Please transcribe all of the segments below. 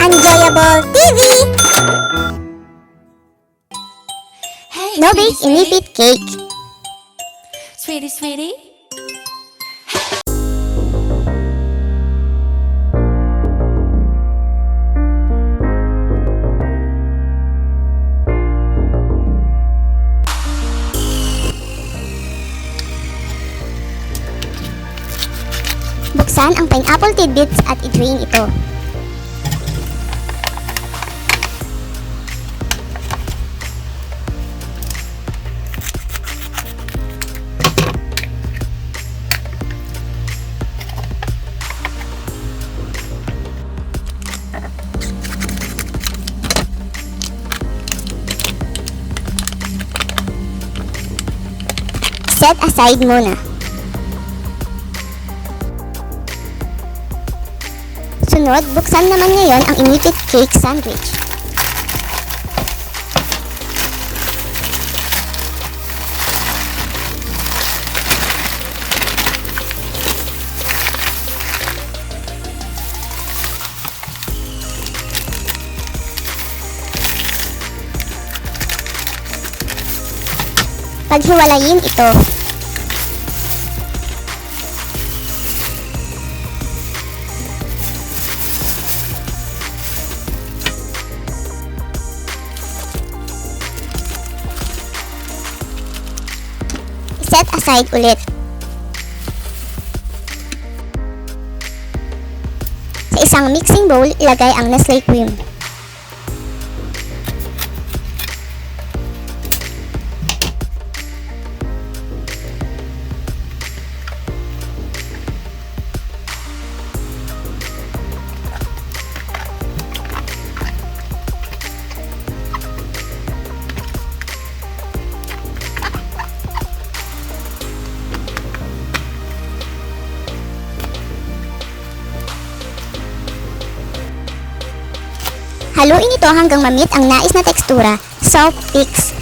Unflavored TV! No bake Inipit Cake. Sweetie, sweetie. Buksan ang Pineapple Tidbits at i-drain ito. Set aside muna. Sunod, buksan naman ngayon ang Inipit Cake Sandwich. Paghiwalayin ito. Set aside ulit. Sa isang mixing bowl, ilagay ang Nestle cream. Haluin ito hanggang ma-meet ang nais na tekstura. Soft mix.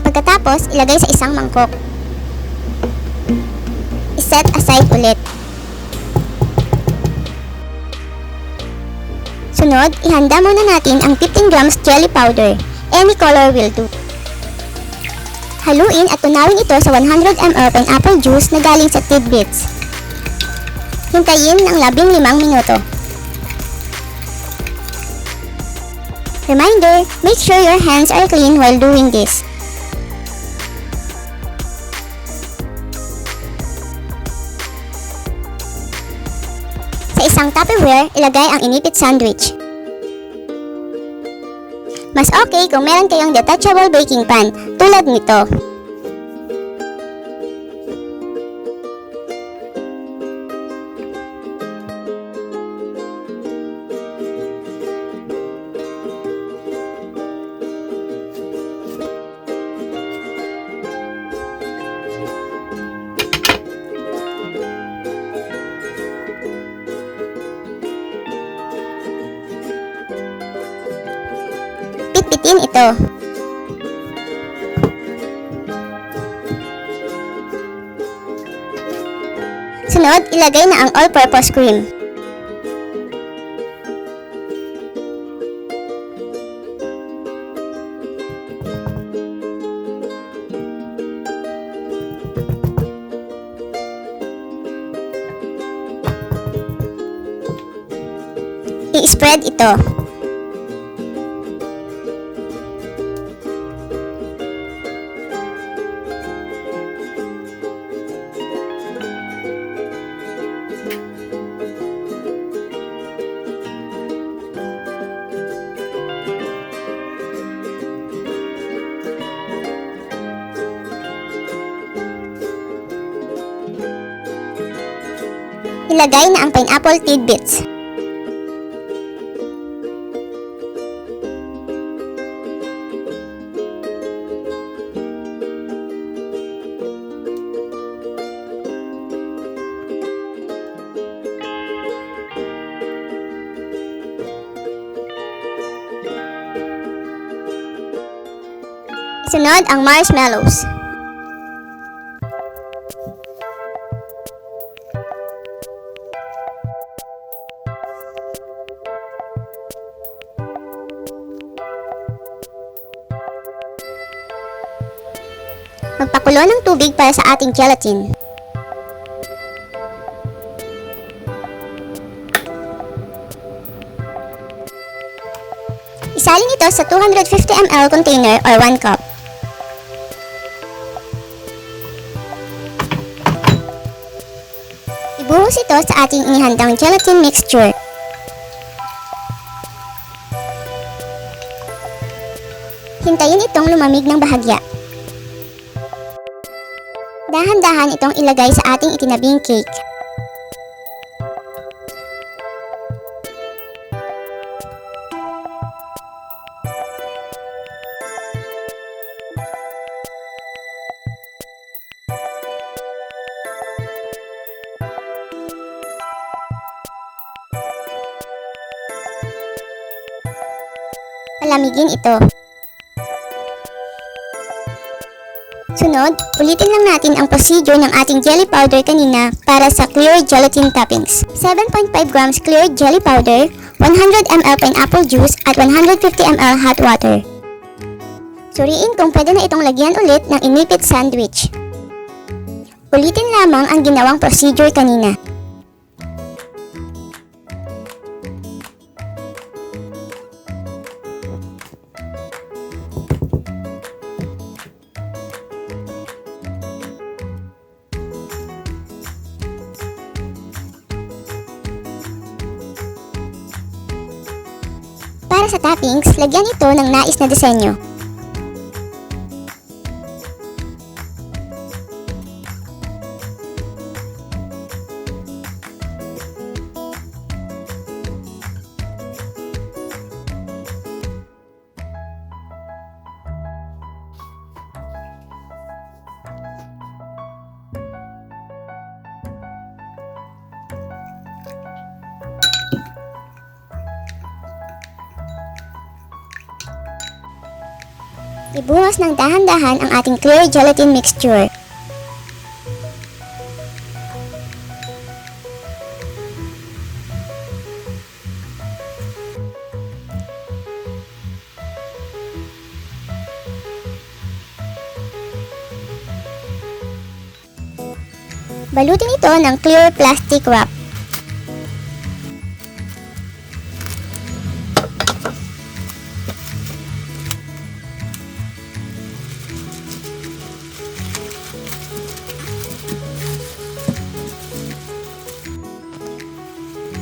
Pagkatapos, ilagay sa isang mangkok. I-set aside ulit. Sunod, ihanda muna natin ang 15 grams jelly powder. Any color will do. Haluin at tunawin ito sa 100 ml pineapple juice na galing sa tidbits. Hintayin ng 15 minuto. Reminder, make sure your hands are clean while doing this. Sa isang Tupperware, ilagay ang Inipit Sandwich. Mas okay kung meron kayong detachable baking pan, tulad nito. Pitpitin ito. Sunod, ilagay na ang all-purpose cream. I-spread ito. Ilagay na ang Pineapple Tidbits. Sunod ang marshmallows. Magpakulo ng tubig para sa ating gelatin. Isalin ito sa 250 ml container or 1 cup. Ibuhos ito sa ating inihandang gelatin mixture. Hintayin itong lumamig ng bahagya. Dahan-dahan itong ilagay sa ating itinabing cake. Palamigin ito. Sunod, ulitin lang natin ang procedure ng ating jelly powder kanina para sa clear gelatin toppings. 7.5 grams clear jelly powder, 100 ml pineapple juice at 150 ml hot water. Suriin kung pwede na itong lagyan ulit ng Inipit Sandwich. Ulitin lamang ang ginawang procedure kanina. Para sa toppings, lagyan ito ng nais na disenyo. Ibuhos ng dahan-dahan ang ating clear gelatin mixture. Balutin ito ng clear plastic wrap.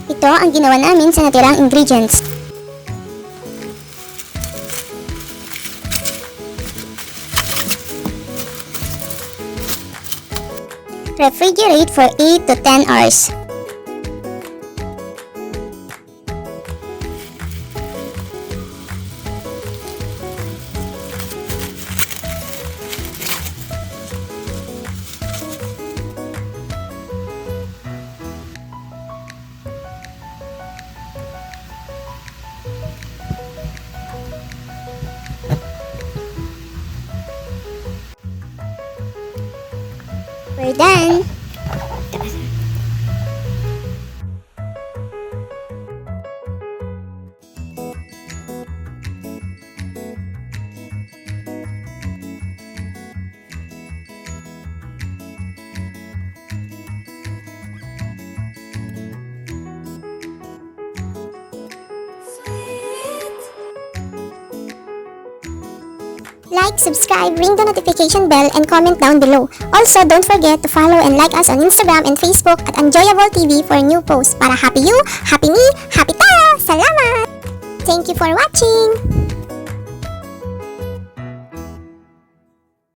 Ito ang ginawa namin sa natirang ingredients. Refrigerate for 8 to 10 hours. We're done! Like, subscribe, ring the notification bell, and comment down below. Also, don't forget to follow and like us on Instagram and Facebook at Unjoyable TV for new posts. Para happy you, happy me, happy tayo! Salamat! Thank you for watching!